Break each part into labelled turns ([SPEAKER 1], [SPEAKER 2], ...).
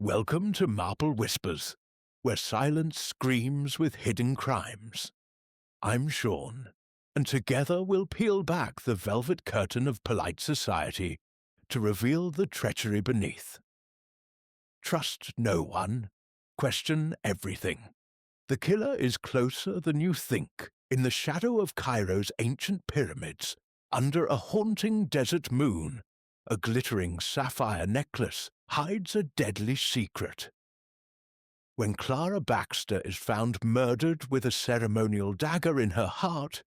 [SPEAKER 1] Welcome to Marple Whispers, where silence screams with hidden crimes. I'm Sean, and together we'll peel back the velvet curtain of polite society to reveal the treachery beneath. Trust no one. Question everything. The killer is closer than you think, in the shadow of Cairo's ancient pyramids, under a haunting desert moon. A glittering sapphire necklace hides a deadly secret. When Clara Baxter is found murdered with a ceremonial dagger in her heart,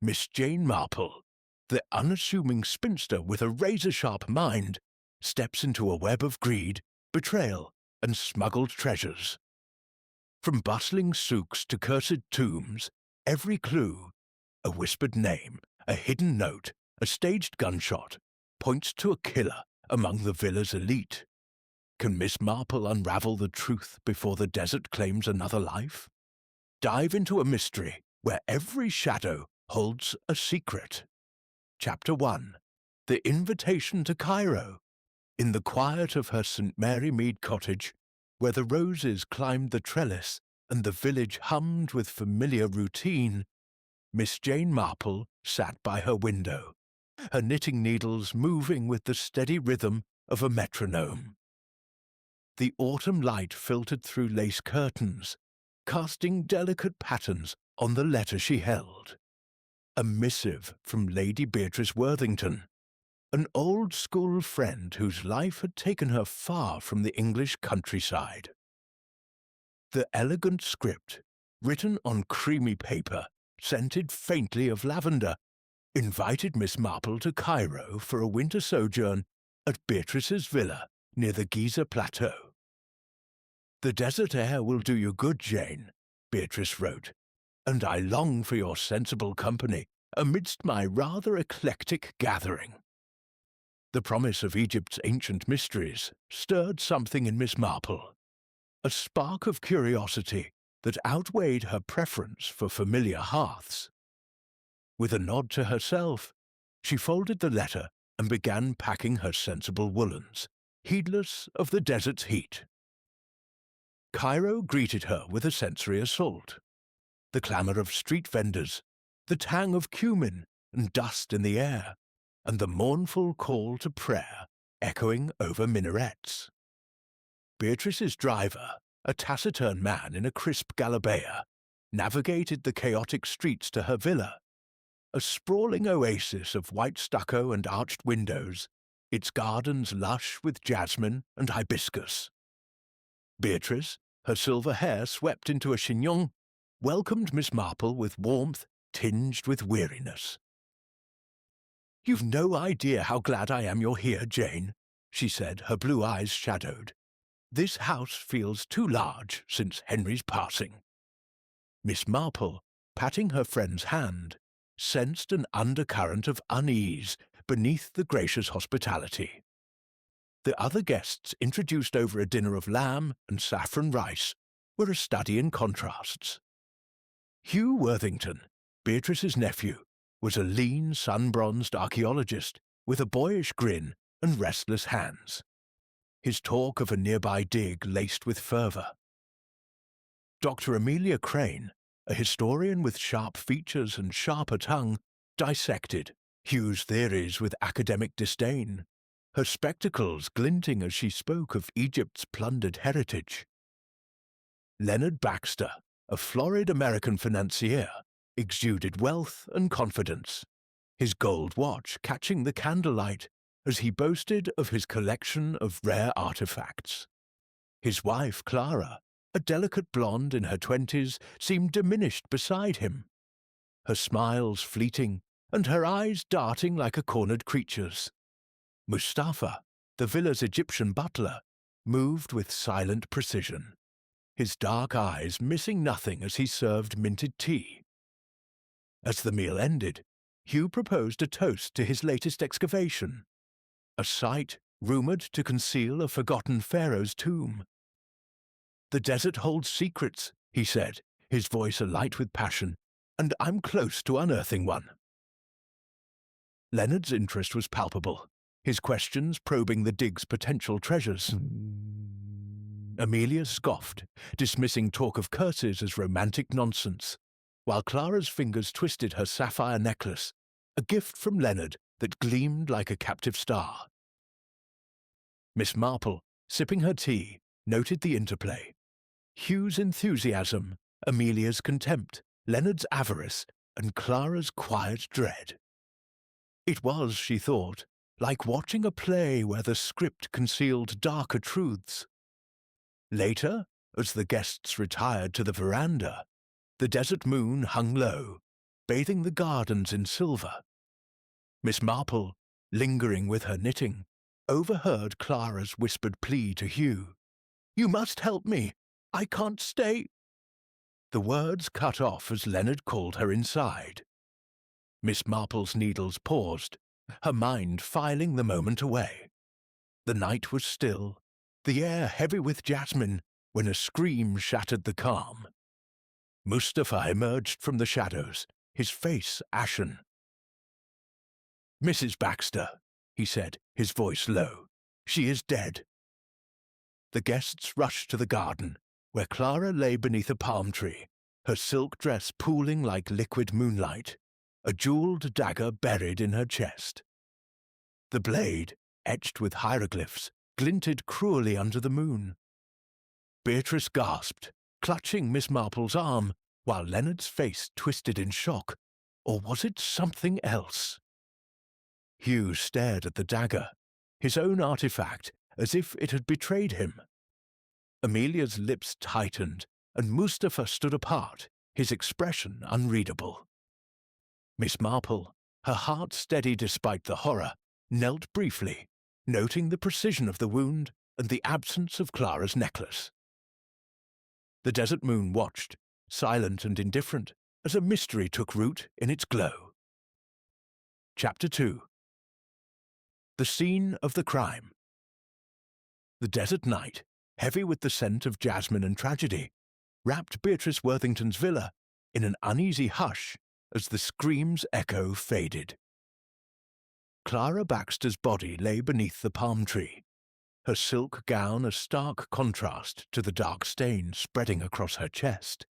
[SPEAKER 1] Miss Jane Marple, the unassuming spinster with a razor-sharp mind, steps into a web of greed, betrayal, and smuggled treasures. From bustling souks to cursed tombs, every clue, a whispered name, a hidden note, a staged gunshot, points to a killer among the villa's elite. Can Miss Marple unravel the truth before the desert claims another life? Dive into a mystery where every shadow holds a secret. Chapter 1. The Invitation to Cairo. In the quiet of her St. Mary Mead cottage, where the roses climbed the trellis and the village hummed with familiar routine, Miss Jane Marple sat by her window, her knitting needles moving with the steady rhythm of a metronome. The autumn light filtered through lace curtains, casting delicate patterns on the letter she held. A missive from Lady Beatrice Worthington, an old-school friend whose life had taken her far from the English countryside. The elegant script, written on creamy paper, scented faintly of lavender, invited Miss Marple to Cairo for a winter sojourn at Beatrice's villa near the Giza Plateau. "The desert air will do you good, Jane," Beatrice wrote, "and I long for your sensible company amidst my rather eclectic gathering." The promise of Egypt's ancient mysteries stirred something in Miss Marple, a spark of curiosity that outweighed her preference for familiar hearths. With a nod to herself, she folded the letter and began packing her sensible woolens, heedless of the desert's heat. Cairo greeted her with a sensory assault. The clamour of street vendors, the tang of cumin and dust in the air, and the mournful call to prayer echoing over minarets. Beatrice's driver, a taciturn man in a crisp galabeah, navigated the chaotic streets to her villa, a sprawling oasis of white stucco and arched windows, its gardens lush with jasmine and hibiscus. Beatrice, her silver hair swept into a chignon, welcomed Miss Marple with warmth tinged with weariness. "You've no idea how glad I am you're here, Jane," she said, her blue eyes shadowed. "This house feels too large since Henry's passing." Miss Marple, patting her friend's hand, sensed an undercurrent of unease beneath the gracious hospitality. The other guests, introduced over a dinner of lamb and saffron rice, were a study in contrasts. Hugh Worthington, Beatrice's nephew, was a lean, sun-bronzed archaeologist with a boyish grin and restless hands. His talk of a nearby dig laced with fervour. Dr. Amelia Crane, a historian with sharp features and sharper tongue, dissected Hugh's theories with academic disdain, her spectacles glinting as she spoke of Egypt's plundered heritage. Leonard Baxter, a florid American financier, exuded wealth and confidence, his gold watch catching the candlelight as he boasted of his collection of rare artifacts. His wife, Clara, a delicate blonde in her 20s, seemed diminished beside him, her smiles fleeting and her eyes darting like a cornered creature's. Mustafa, the villa's Egyptian butler, moved with silent precision, his dark eyes missing nothing as he served minted tea. As the meal ended, Hugh proposed a toast to his latest excavation, a site rumoured to conceal a forgotten pharaoh's tomb. "The desert holds secrets," he said, his voice alight with passion, "and I'm close to unearthing one." Leonard's interest was palpable, his questions probing the dig's potential treasures. Amelia scoffed, dismissing talk of curses as romantic nonsense, while Clara's fingers twisted her sapphire necklace, a gift from Leonard that gleamed like a captive star. Miss Marple, sipping her tea, noted the interplay. Hugh's enthusiasm, Amelia's contempt, Leonard's avarice, and Clara's quiet dread. It was, she thought, like watching a play where the script concealed darker truths. Later, as the guests retired to the veranda, the desert moon hung low, bathing the gardens in silver. Miss Marple, lingering with her knitting, overheard Clara's whispered plea to Hugh. "You must help me. I can't stay." The words cut off as Leonard called her inside. Miss Marple's needles paused, her mind filing the moment away. The night was still, the air heavy with jasmine, when a scream shattered the calm. Mustafa emerged from the shadows, his face ashen. "Mrs. Baxter," he said, his voice low, "she is dead." The guests rushed to the garden, where Clara lay beneath a palm tree, her silk dress pooling like liquid moonlight, a jeweled dagger buried in her chest. The blade, etched with hieroglyphs, glinted cruelly under the moon. Beatrice gasped, clutching Miss Marple's arm, while Leonard's face twisted in shock. Or was it something else? Hugh stared at the dagger, his own artifact, as if it had betrayed him. Amelia's lips tightened, and Mustafa stood apart, his expression unreadable. Miss Marple, her heart steady despite the horror, knelt briefly, noting the precision of the wound and the absence of Clara's necklace. The desert moon watched, silent and indifferent, as a mystery took root in its glow. Chapter 2. The scene of the crime. The desert night, heavy with the scent of jasmine and tragedy, wrapped Beatrice Worthington's villa in an uneasy hush as the scream's echo faded. Clara Baxter's body lay beneath the palm tree, her silk gown a stark contrast to the dark stain spreading across her chest.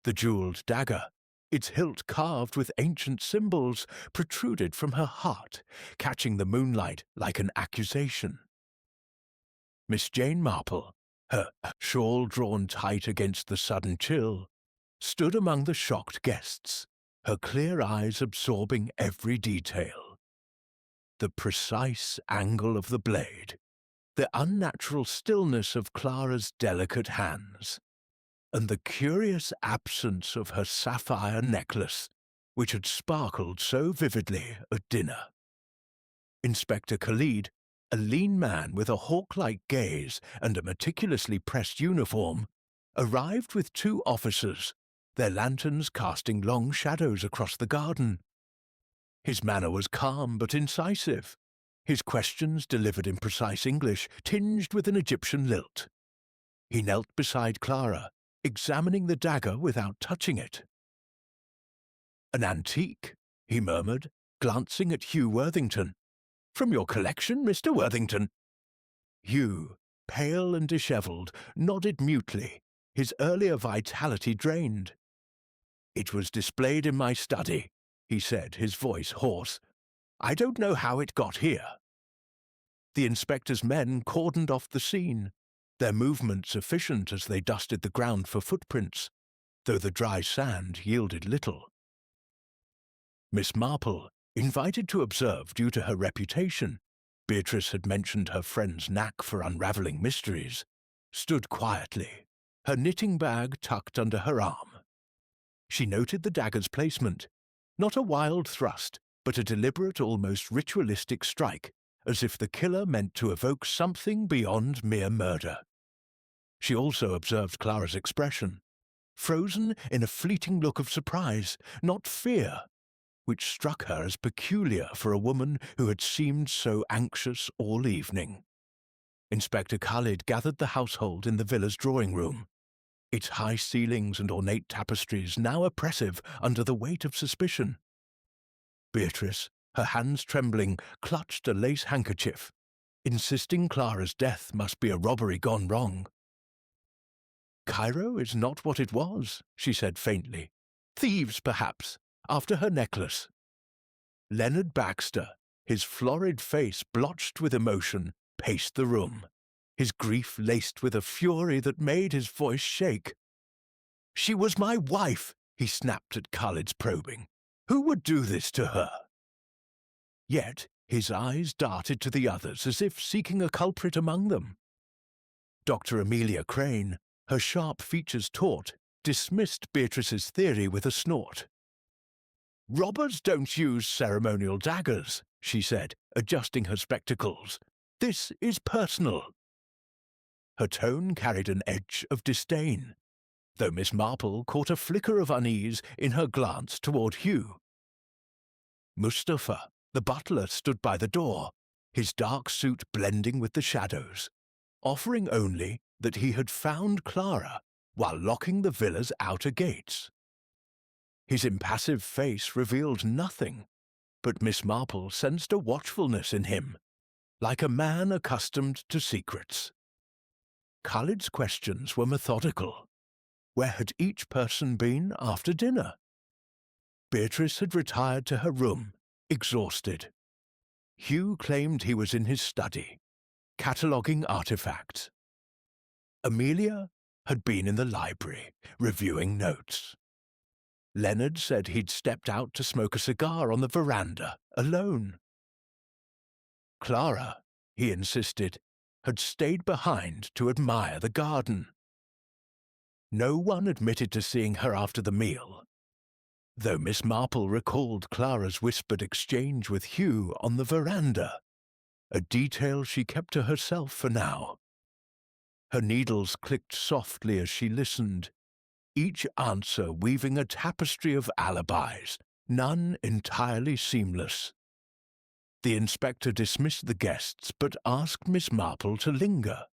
[SPEAKER 1] The jeweled dagger, its hilt carved with ancient symbols, protruded from her heart, catching the moonlight like an accusation. Miss Jane Marple, her shawl drawn tight against the sudden chill, stood among the shocked guests, her clear eyes absorbing every detail. The precise angle of the blade, the unnatural stillness of Clara's delicate hands, and the curious absence of her sapphire necklace, which had sparkled so vividly at dinner. Inspector Khalid, a lean man with a hawk-like gaze and a meticulously pressed uniform, arrived with two officers, their lanterns casting long shadows across the garden. His manner was calm but incisive, his questions delivered in precise English, tinged with an Egyptian lilt. He knelt beside Clara, examining the dagger without touching it. "An antique," he murmured, glancing at Hugh Worthington. "From your collection, Mr. Worthington?" Hugh, pale and dishevelled, nodded mutely, his earlier vitality drained. "It was displayed in my study," he said, his voice hoarse. "I don't know how it got here." The inspector's men cordoned off the scene, their movements efficient as they dusted the ground for footprints, though the dry sand yielded little. Miss Marple, invited to observe due to her reputation, Beatrice had mentioned her friend's knack for unravelling mysteries, stood quietly, her knitting bag tucked under her arm. She noted the dagger's placement, not a wild thrust, but a deliberate, almost ritualistic strike, as if the killer meant to evoke something beyond mere murder. She also observed Clara's expression, frozen in a fleeting look of surprise, not fear, which struck her as peculiar for a woman who had seemed so anxious all evening. Inspector Khalid gathered the household in the villa's drawing room, its high ceilings and ornate tapestries now oppressive under the weight of suspicion. Beatrice, her hands trembling, clutched a lace handkerchief, insisting Clara's death must be a robbery gone wrong. "Cairo is not what it was," she said faintly. "Thieves, perhaps, after her necklace." Leonard Baxter, his florid face blotched with emotion, paced the room, his grief laced with a fury that made his voice shake. "She was my wife," he snapped at Khalid's probing. "Who would do this to her?" Yet his eyes darted to the others as if seeking a culprit among them. Dr. Amelia Crane, her sharp features taut, dismissed Beatrice's theory with a snort. "Robbers don't use ceremonial daggers," she said, adjusting her spectacles. "This is personal." Her tone carried an edge of disdain, though Miss Marple caught a flicker of unease in her glance toward Hugh. Mustafa, the butler, stood by the door, his dark suit blending with the shadows, offering only that he had found Clara while locking the villa's outer gates. His impassive face revealed nothing, but Miss Marple sensed a watchfulness in him, like a man accustomed to secrets. Khalid's questions were methodical. Where had each person been after dinner? Beatrice had retired to her room, exhausted. Hugh claimed he was in his study, cataloguing artifacts. Amelia had been in the library, reviewing notes. Leonard said he'd stepped out to smoke a cigar on the veranda, alone. Clara, he insisted, had stayed behind to admire the garden. No one admitted to seeing her after the meal, though Miss Marple recalled Clara's whispered exchange with Hugh on the veranda, a detail she kept to herself for now. Her needles clicked softly as she listened, each answer weaving a tapestry of alibis, none entirely seamless. The inspector dismissed the guests but asked Miss Marple to linger.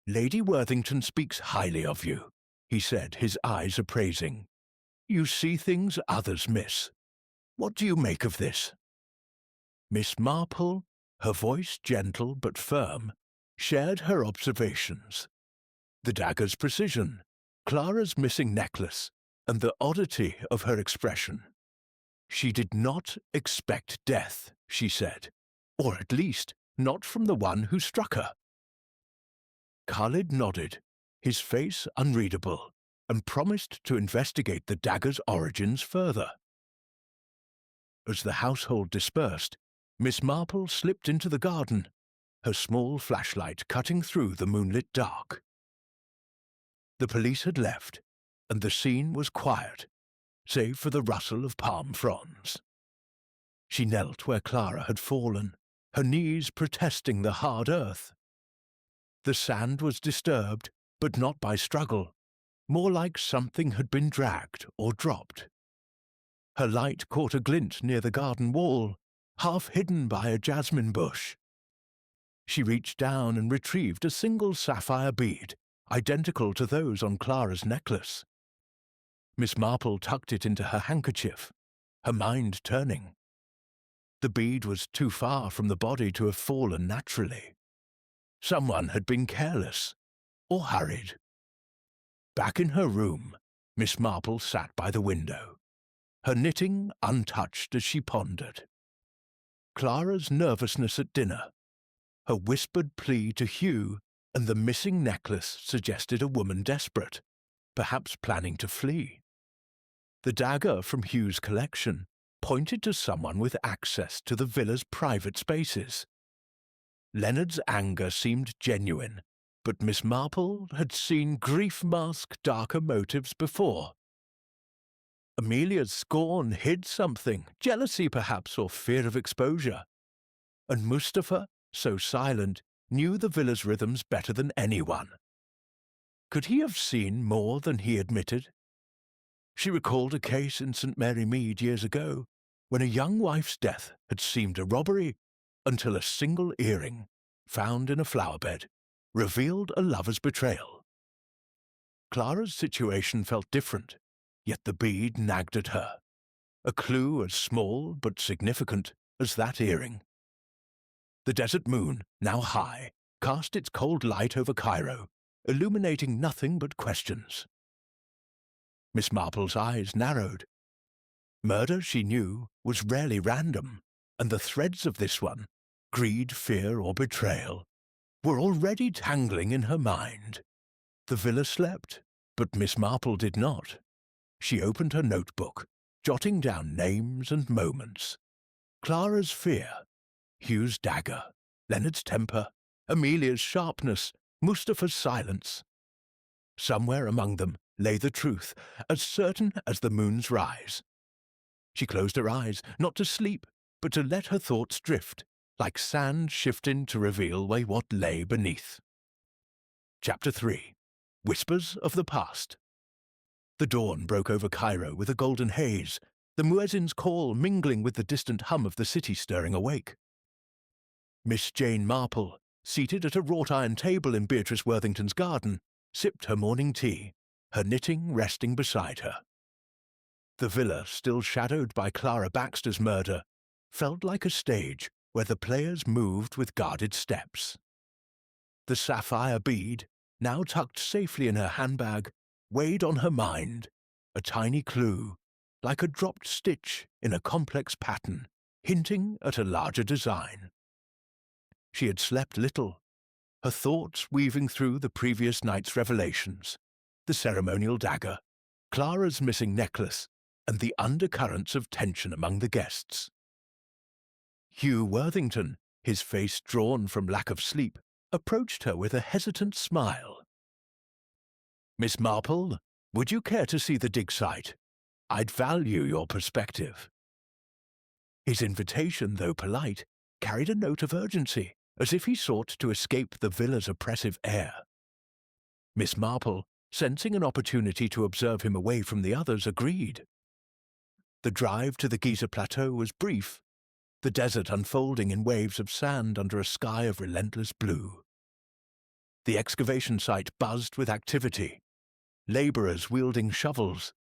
[SPEAKER 1] "Lady Worthington speaks highly of you," he said, his eyes appraising. "You see things others miss. What do you make of this?" Miss Marple, her voice gentle but firm, shared her observations. The dagger's precision, Clara's missing necklace, and the oddity of her expression. "She did not expect death," she said, "or at least not from the one who struck her." Khalid nodded, his face unreadable, and promised to investigate the dagger's origins further. As the household dispersed, Miss Marple slipped into the garden, her small flashlight cutting through the moonlit dark. The police had left, and the scene was quiet, save for the rustle of palm fronds. She knelt where Clara had fallen, her knees protesting the hard earth. The sand was disturbed, but not by struggle, more like something had been dragged or dropped. Her light caught a glint near the garden wall, half hidden by a jasmine bush. She reached down and retrieved a single sapphire bead, identical to those on Clara's necklace. Miss Marple tucked it into her handkerchief, her mind turning. The bead was too far from the body to have fallen naturally. Someone had been careless or hurried. Back in her room, Miss Marple sat by the window, her knitting untouched as she pondered. Clara's nervousness at dinner, her whispered plea to Hugh, and the missing necklace suggested a woman desperate, perhaps planning to flee. The dagger from Hugh's collection pointed to someone with access to the villa's private spaces. Leonard's anger seemed genuine, but Miss Marple had seen grief mask darker motives before. Amelia's scorn hid something, jealousy perhaps, or fear of exposure. And Mustafa, so silent, knew the villa's rhythms better than anyone. Could he have seen more than he admitted? She recalled a case in St. Mary Mead years ago, when a young wife's death had seemed a robbery, until a single earring, found in a flower-bed, revealed a lover's betrayal. Clara's situation felt different, yet the bead nagged at her, a clue as small but significant as that earring. The desert moon, now high, cast its cold light over Cairo, illuminating nothing but questions. Miss Marple's eyes narrowed. Murder, she knew, was rarely random, and the threads of this one, greed, fear, or betrayal, were already tangling in her mind. The villa slept, but Miss Marple did not. She opened her notebook, jotting down names and moments. Clara's fear, Hugh's dagger, Leonard's temper, Amelia's sharpness, Mustapha's silence. Somewhere among them lay the truth, as certain as the moon's rise. She closed her eyes, not to sleep, but to let her thoughts drift, like sand shifting to reveal what lay beneath. Chapter 3. Whispers of the Past. The dawn broke over Cairo with a golden haze, the muezzin's call mingling with the distant hum of the city stirring awake. Miss Jane Marple, seated at a wrought-iron table in Beatrice Worthington's garden, sipped her morning tea, her knitting resting beside her. The villa, still shadowed by Clara Baxter's murder, felt like a stage where the players moved with guarded steps. The sapphire bead, now tucked safely in her handbag, weighed on her mind, a tiny clue, like a dropped stitch in a complex pattern, hinting at a larger design. She had slept little, her thoughts weaving through the previous night's revelations, the ceremonial dagger, Clara's missing necklace, and the undercurrents of tension among the guests. Hugh Worthington, his face drawn from lack of sleep, approached her with a hesitant smile. "Miss Marple, would you care to see the dig site? I'd value your perspective." His invitation, though polite, carried a note of urgency, as if he sought to escape the villa's oppressive air. Miss Marple, sensing an opportunity to observe him away from the others, agreed. The drive to the Giza Plateau was brief, the desert unfolding in waves of sand under a sky of relentless blue. The excavation site buzzed with activity, labourers wielding shovels,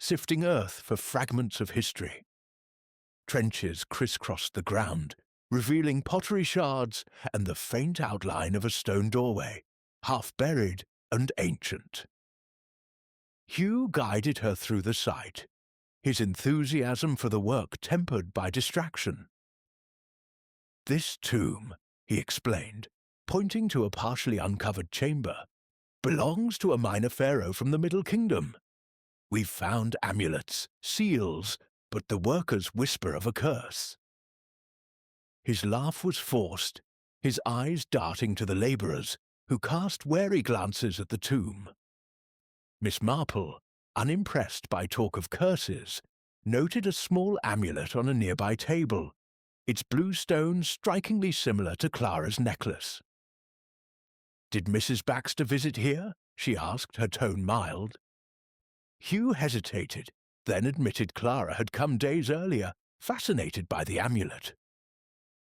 [SPEAKER 1] sifting earth for fragments of history. Trenches crisscrossed the ground, revealing pottery shards and the faint outline of a stone doorway, half buried and ancient. Hugh guided her through the site, his enthusiasm for the work tempered by distraction. "This tomb," he explained, pointing to a partially uncovered chamber, "belongs to a minor pharaoh from the Middle Kingdom. We've found amulets, seals, but the workers whisper of a curse." His laugh was forced, his eyes darting to the labourers, who cast wary glances at the tomb. Miss Marple, unimpressed by talk of curses, noted a small amulet on a nearby table, its blue stone strikingly similar to Clara's necklace. "Did Mrs. Baxter visit here?" she asked, her tone mild. Hugh hesitated, then admitted Clara had come days earlier, fascinated by the amulet.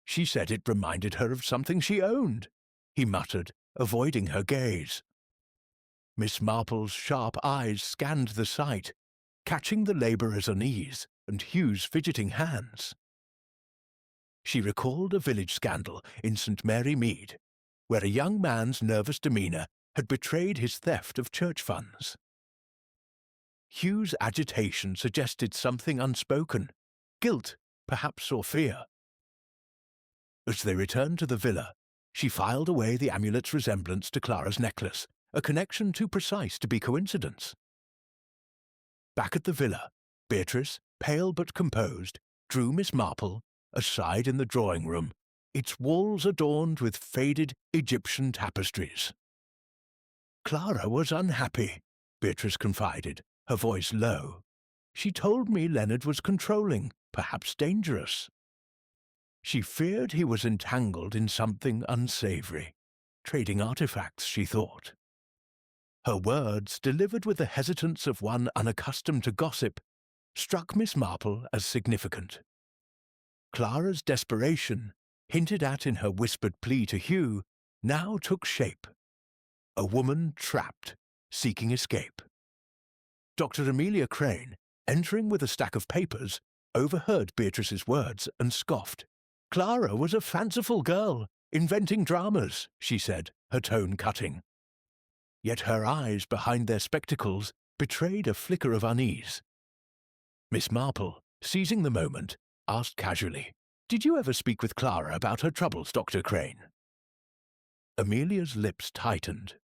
[SPEAKER 1] "She said it reminded her of something she owned," he muttered, avoiding her gaze. Miss Marple's sharp eyes scanned the site, catching the labourer's unease and Hugh's fidgeting hands. She recalled a village scandal in St. Mary Mead, where a young man's nervous demeanour had betrayed his theft of church funds. Hugh's agitation suggested something unspoken, guilt, perhaps, or fear. As they returned to the villa, she filed away the amulet's resemblance to Clara's necklace, a connection too precise to be coincidence. Back at the villa, Beatrice, pale but composed, drew Miss Marple aside in the drawing-room, its walls adorned with faded Egyptian tapestries. "Clara was unhappy," Beatrice confided, her voice low. "She told me Leonard was controlling, perhaps dangerous. She feared he was entangled in something unsavoury, trading artifacts, she thought." Her words, delivered with the hesitance of one unaccustomed to gossip, struck Miss Marple as significant. Clara's desperation, hinted at in her whispered plea to Hugh, now took shape. A woman trapped, seeking escape. Dr. Amelia Crane, entering with a stack of papers, overheard Beatrice's words and scoffed. Clara was a fanciful girl, inventing dramas, she said, her tone cutting. Yet her eyes behind their spectacles betrayed a flicker of unease. Miss Marple, seizing the moment, asked casually, "Did you ever speak with Clara about her troubles, Dr. Crane?" Amelia's lips tightened.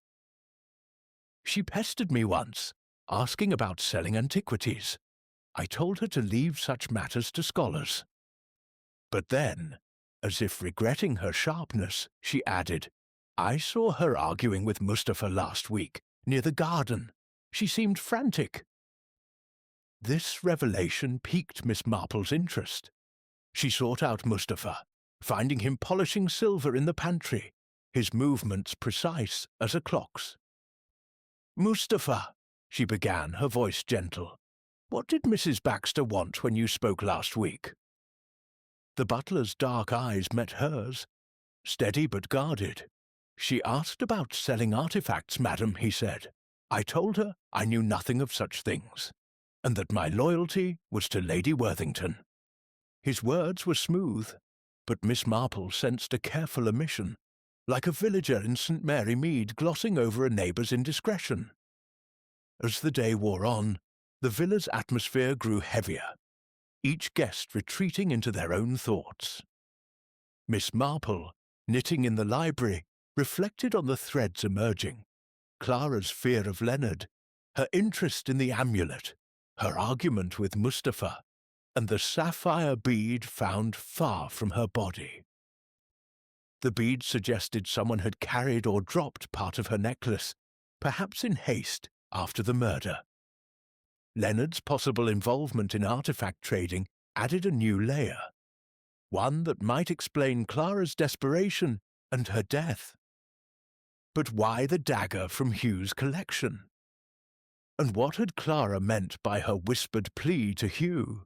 [SPEAKER 1] "She pestered me once, asking about selling antiquities. I told her to leave such matters to scholars." But then, as if regretting her sharpness, she added, "I saw her arguing with Mustafa last week, near the garden. She seemed frantic." This revelation piqued Miss Marple's interest. She sought out Mustafa, finding him polishing silver in the pantry, his movements precise as a clock's. "Mustafa," she began, her voice gentle, "what did Mrs. Baxter want when you spoke last week?" The butler's dark eyes met hers, steady but guarded. "She asked about selling artifacts, madam," he said. "I told her I knew nothing of such things, and that my loyalty was to Lady Worthington." His words were smooth, but Miss Marple sensed a careful omission, like a villager in St. Mary Mead glossing over a neighbour's indiscretion. As the day wore on, the villa's atmosphere grew heavier, each guest retreating into their own thoughts. Miss Marple, knitting in the library, reflected on the threads emerging: Clara's fear of Leonard, her interest in the amulet, her argument with Mustafa, and the sapphire bead found far from her body. The bead suggested someone had carried or dropped part of her necklace, perhaps in haste after the murder. Leonard's possible involvement in artifact trading added a new layer, one that might explain Clara's desperation and her death. But why the dagger from Hugh's collection? And what had Clara meant by her whispered plea to Hugh?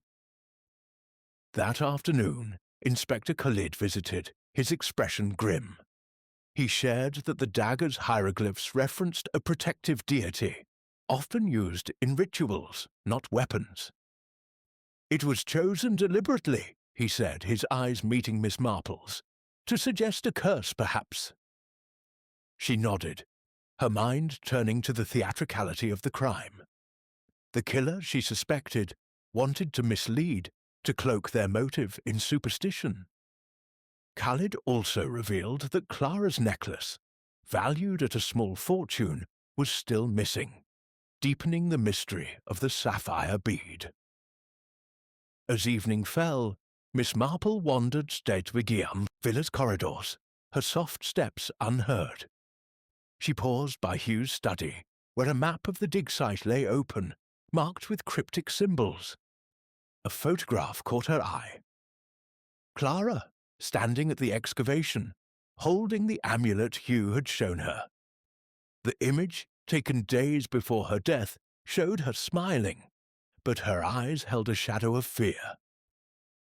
[SPEAKER 1] That afternoon, Inspector Khalid visited, his expression grim. He shared that the dagger's hieroglyphs referenced a protective deity, often used in rituals, not weapons. "It was chosen deliberately," he said, his eyes meeting Miss Marple's, "to suggest a curse, perhaps." She nodded, her mind turning to the theatricality of the crime. The killer, she suspected, wanted to mislead, to cloak their motive in superstition. Khalid also revealed that Clara's necklace, valued at a small fortune, was still missing, deepening the mystery of the sapphire bead. As evening fell, Miss Marple wandered Stedwigium Villa's corridors, her soft steps unheard. She paused by Hugh's study, where a map of the dig site lay open, marked with cryptic symbols. A photograph caught her eye. Clara, standing at the excavation, holding the amulet Hugh had shown her. The image, taken days before her death, showed her smiling, but her eyes held a shadow of fear.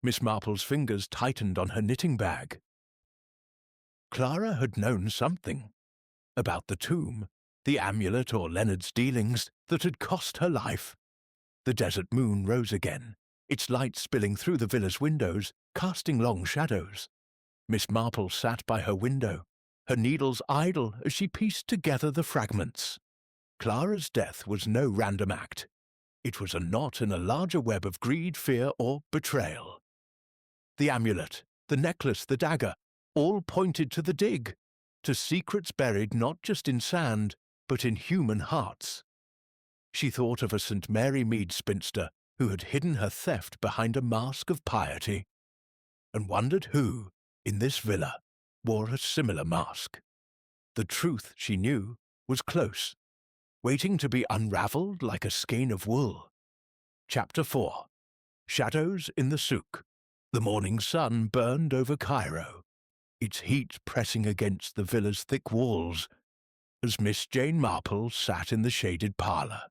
[SPEAKER 1] Miss Marple's fingers tightened on her knitting bag. Clara had known something about the tomb, the amulet or Leonard's dealings that had cost her life. The desert moon rose again, its light spilling through the villa's windows, casting long shadows. Miss Marple sat by her window, her needles idle as she pieced together the fragments. Clara's death was no random act. It was a knot in a larger web of greed, fear, or betrayal. The amulet, the necklace, the dagger, all pointed to the dig, to secrets buried not just in sand, but in human hearts. She thought of a St. Mary Mead spinster who had hidden her theft behind a mask of piety, and wondered who, in this villa, wore a similar mask. The truth, she knew, was close, waiting to be unravelled like a skein of wool. Chapter 4. Shadows in the Souk. The morning sun burned over Cairo, its heat pressing against the villa's thick walls, as Miss Jane Marple sat in the shaded parlour,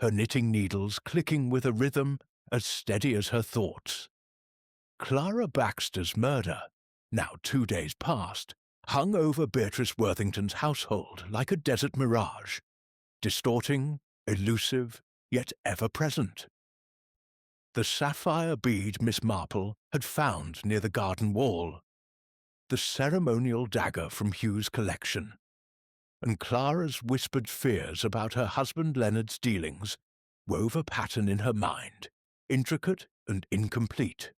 [SPEAKER 1] her knitting needles clicking with a rhythm as steady as her thoughts. Clara Baxter's murder, now 2 days past, hung over Beatrice Worthington's household like a desert mirage, distorting, elusive, yet ever present. the sapphire bead Miss Marple had found near the garden wall, the ceremonial dagger from Hugh's collection, and Clara's whispered fears about her husband Leonard's dealings wove a pattern in her mind, intricate and incomplete.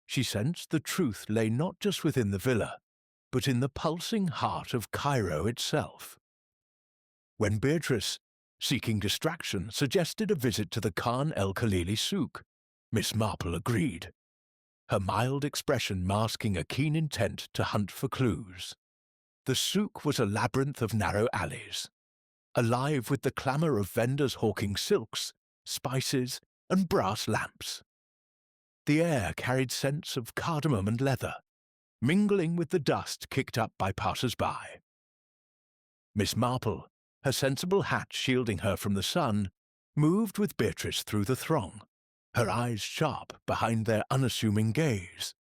[SPEAKER 1] She sensed the truth lay not just within the villa, but in the pulsing heart of Cairo itself. When Beatrice, seeking distraction, suggested a visit to the Khan el-Khalili souk, Miss Marple agreed, her mild expression masking a keen intent to hunt for clues. The souk was a labyrinth of narrow alleys, alive with the clamour of vendors hawking silks, spices, and brass lamps. The air carried scents of cardamom and leather, mingling with the dust kicked up by passers-by. Miss Marple, her sensible hat shielding her from the sun, moved with Beatrice through the throng, her eyes sharp behind their unassuming gaze.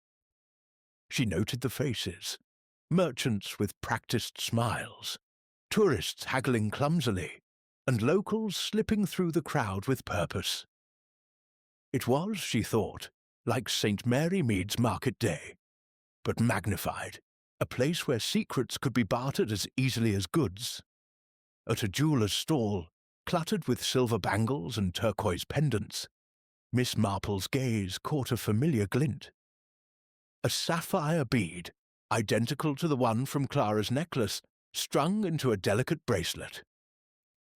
[SPEAKER 1] She noted the faces, merchants with practiced smiles, tourists haggling clumsily, and locals slipping through the crowd with purpose. It was, she thought, like St. Mary Mead's market day, but magnified, a place where secrets could be bartered as easily as goods. At a jeweller's stall, cluttered with silver bangles and turquoise pendants, Miss Marple's gaze caught a familiar glint. A sapphire bead, identical to the one from Clara's necklace, strung into a delicate bracelet.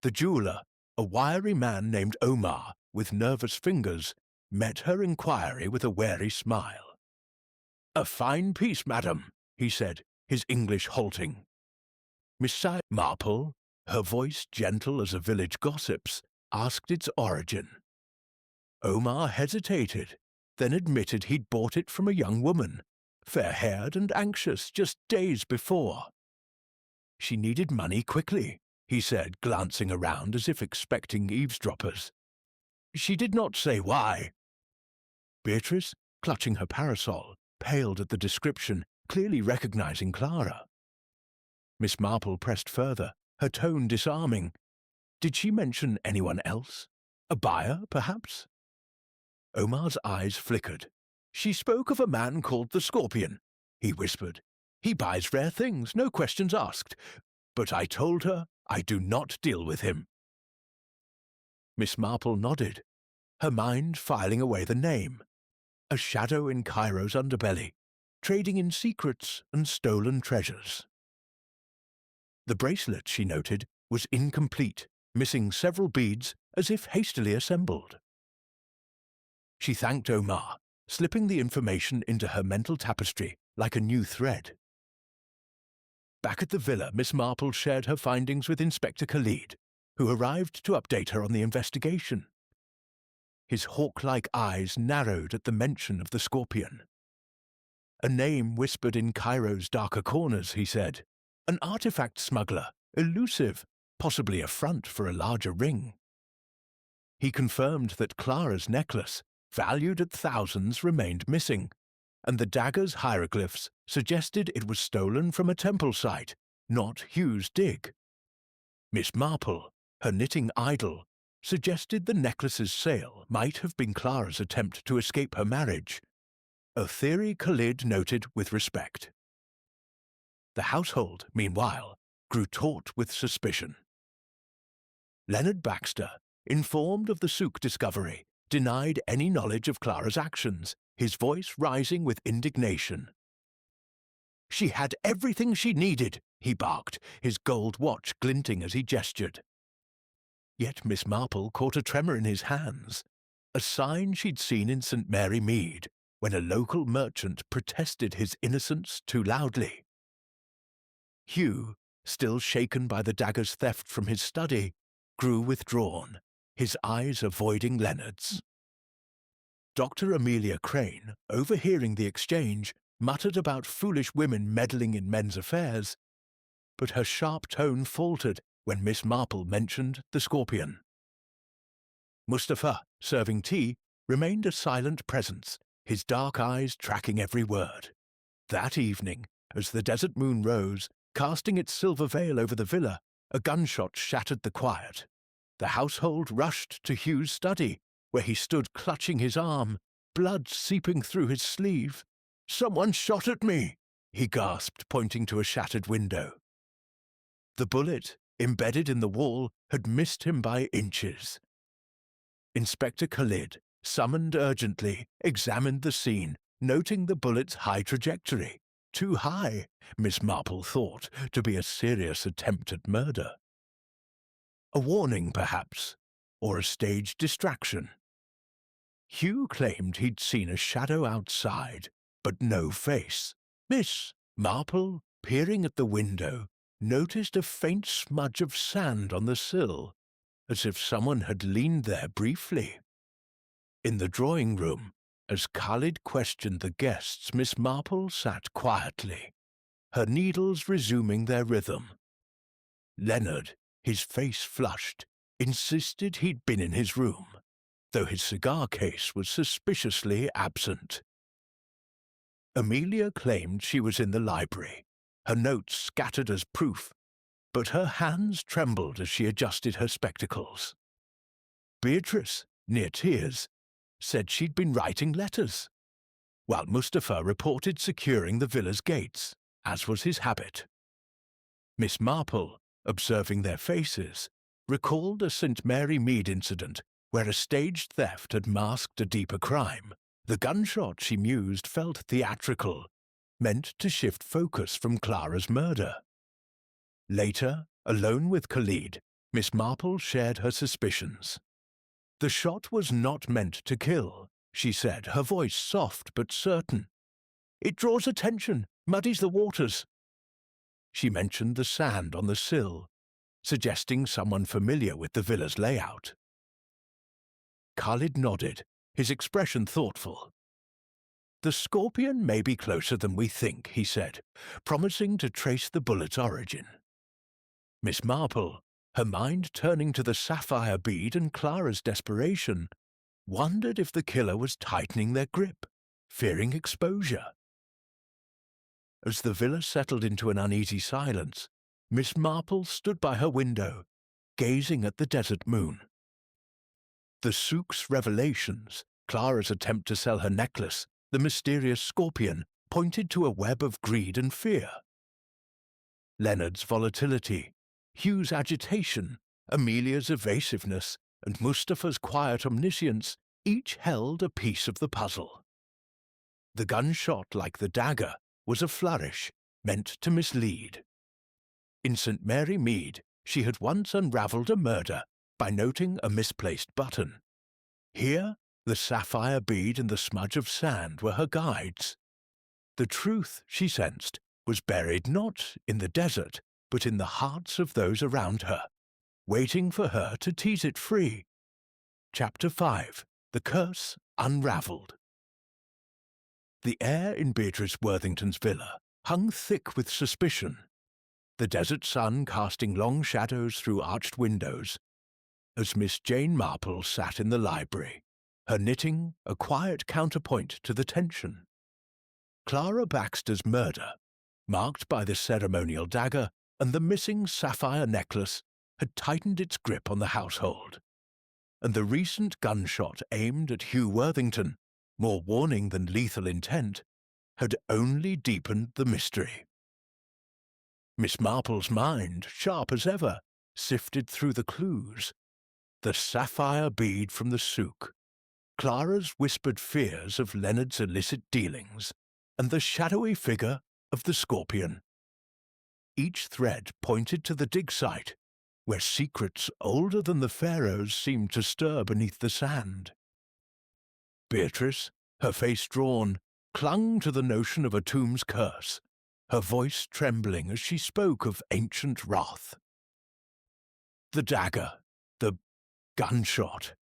[SPEAKER 1] The jeweller, a wiry man named Omar, with nervous fingers, met her inquiry with a wary smile. "A fine piece, madam," he said, his English halting. Miss Marple, her voice gentle as a village gossip's, asked its origin. Omar hesitated, then admitted he'd bought it from a young woman, fair-haired and anxious, just days before. She needed money quickly, he said, glancing around as if expecting eavesdroppers. She did not say why. Beatrice, clutching her parasol, paled at the description, clearly recognizing Clara. Miss Marple pressed further, her tone disarming. Did she mention anyone else? A buyer, perhaps? Omar's eyes flickered. She spoke of a man called the Scorpion, he whispered. He buys rare things, no questions asked. But I told her I do not deal with him. Miss Marple nodded, her mind filing away the name. A shadow in Cairo's underbelly, trading in secrets and stolen treasures. The bracelet, she noted, was incomplete, missing several beads as if hastily assembled. She thanked Omar, slipping the information into her mental tapestry like a new thread. Back at the villa, Miss Marple shared her findings with Inspector Khalid, who arrived to update her on the investigation. His hawk-like eyes narrowed at the mention of the Scorpion. A name whispered in Cairo's darker corners, he said. An artifact smuggler, elusive, possibly a front for a larger ring. He confirmed that Clara's necklace, valued at thousands, remained missing, and the dagger's hieroglyphs suggested it was stolen from a temple site, not Hugh's dig. Miss Marple, her knitting idol, suggested the necklace's sale might have been Clara's attempt to escape her marriage, a theory Khalid noted with respect. The household, meanwhile, grew taut with suspicion. Leonard Baxter, informed of the souk discovery, denied any knowledge of Clara's actions, his voice rising with indignation. She had everything she needed, he barked, his gold watch glinting as he gestured. Yet Miss Marple caught a tremor in his hands, a sign she'd seen in St. Mary Mead, when a local merchant protested his innocence too loudly. Hugh, still shaken by the dagger's theft from his study, grew withdrawn, his eyes avoiding Leonard's. Dr. Amelia Crane, overhearing the exchange, muttered about foolish women meddling in men's affairs, but her sharp tone faltered when Miss Marple mentioned the Scorpion. Mustafa, serving tea, remained a silent presence, his dark eyes tracking every word. That evening, as the desert moon rose, casting its silver veil over the villa, a gunshot shattered the quiet. The household rushed to Hugh's study, where he stood clutching his arm, blood seeping through his sleeve. "Someone shot at me," he gasped, pointing to a shattered window. The bullet, embedded in the wall, had missed him by inches. Inspector Khalid, summoned urgently, examined the scene, noting the bullet's high trajectory. Too high, Miss Marple thought, to be a serious attempt at murder. A warning, perhaps, or a staged distraction. Hugh claimed he'd seen a shadow outside, but no face. Miss Marple, peering at the window, noticed a faint smudge of sand on the sill, as if someone had leaned there briefly. In the drawing room, as Khalid questioned the guests, Miss Marple sat quietly, her needles resuming their rhythm. Leonard, his face flushed, insisted he'd been in his room, though his cigar case was suspiciously absent. Amelia claimed she was in the library, her notes scattered as proof, but her hands trembled as she adjusted her spectacles. Beatrice, near tears, said she'd been writing letters, while Mustafa reported securing the villa's gates, as was his habit. Miss Marple, observing their faces, recalled a St. Mary Mead incident where a staged theft had masked a deeper crime. The gunshot, she mused, felt theatrical, meant to shift focus from Clara's murder. Later, alone with Khalid, Miss Marple shared her suspicions. The shot was not meant to kill, she said, her voice soft but certain. It draws attention, muddies the waters. She mentioned the sand on the sill, suggesting someone familiar with the villa's layout. Khalid nodded, his expression thoughtful. The scorpion may be closer than we think, he said, promising to trace the bullet's origin. Miss Marple, her mind turning to the sapphire bead and Clara's desperation, wondered if the killer was tightening their grip, fearing exposure. As the villa settled into an uneasy silence, Miss Marple stood by her window, gazing at the desert moon. The souk's revelations, Clara's attempt to sell her necklace, the mysterious scorpion, pointed to a web of greed and fear. Leonard's volatility, Hugh's agitation, Amelia's evasiveness, and Mustafa's quiet omniscience each held a piece of the puzzle. The gunshot, like the dagger, was a flourish, meant to mislead. In St. Mary Mead, she had once unravelled a murder by noting a misplaced button. Here, the sapphire bead and the smudge of sand were her guides. The truth, she sensed, was buried not in the desert, but in the hearts of those around her, waiting for her to tease it free. Chapter 5. The Curse Unravelled. The air in Beatrice Worthington's villa hung thick with suspicion, the desert sun casting long shadows through arched windows, as Miss Jane Marple sat in the library, her knitting a quiet counterpoint to the tension. Clara Baxter's murder, marked by the ceremonial dagger and the missing sapphire necklace, had tightened its grip on the household, and the recent gunshot aimed at Hugh Worthington, more warning than lethal intent, had only deepened the mystery. Miss Marple's mind, sharp as ever, sifted through the clues. The sapphire bead from the souk, Clara's whispered fears of Leonard's illicit dealings, and the shadowy figure of the scorpion. Each thread pointed to the dig site, where secrets older than the pharaohs seemed to stir beneath the sand. Beatrice, her face drawn, clung to the notion of a tomb's curse, her voice trembling as she spoke of ancient wrath. The dagger, the gunshot.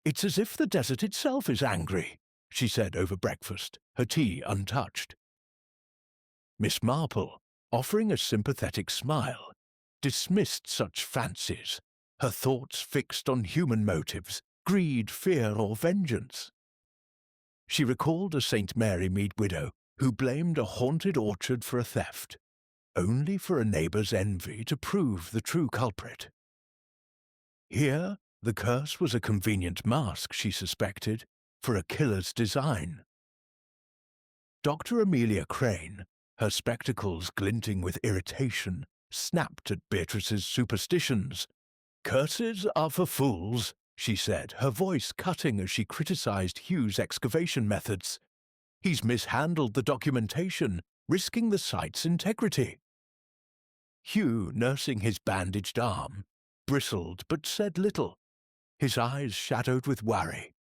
[SPEAKER 1] It's as if the desert itself is angry, she said over breakfast, her tea untouched. Miss Marple, offering a sympathetic smile, dismissed such fancies, her thoughts fixed on human motives, greed, fear, or vengeance. She recalled a St. Mary Mead widow who blamed a haunted orchard for a theft, only for a neighbour's envy to prove the true culprit. Here, The curse was a convenient mask, she suspected, for a killer's design. Dr. Amelia Crane, her spectacles glinting with irritation, snapped at Beatrice's superstitions. "Curses are for fools," she said, her voice cutting as she criticized Hugh's excavation methods. "He's mishandled the documentation, risking the site's integrity." Hugh, nursing his bandaged arm, bristled but said little, his eyes shadowed with worry.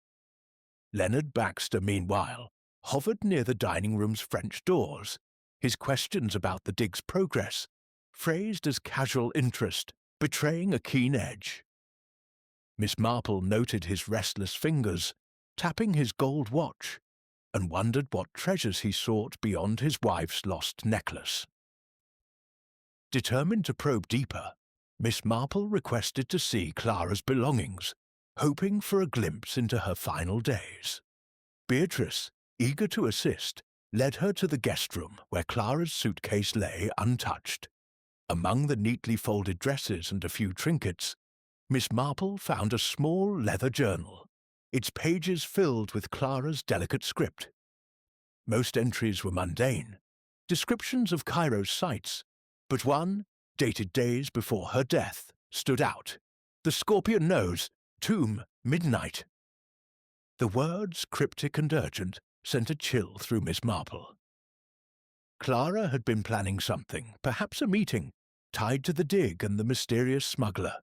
[SPEAKER 1] Leonard Baxter, meanwhile, hovered near the dining room's French doors, his questions about the dig's progress, phrased as casual interest, betraying a keen edge. Miss Marple noted his restless fingers, tapping his gold watch, and wondered what treasures he sought beyond his wife's lost necklace. Determined to probe deeper, Miss Marple requested to see Clara's belongings, hoping for a glimpse into her final days. Beatrice, eager to assist, led her to the guest room where Clara's suitcase lay untouched. Among the neatly folded dresses and a few trinkets, Miss Marple found a small leather journal, its pages filled with Clara's delicate script. Most entries were mundane, descriptions of Cairo's sights, but one, dated days before her death, stood out. "The Scorpion Nose, Tomb, Midnight." The words, cryptic and urgent, sent a chill through Miss Marple. Clara had been planning something, perhaps a meeting, tied to the dig and the mysterious smuggler.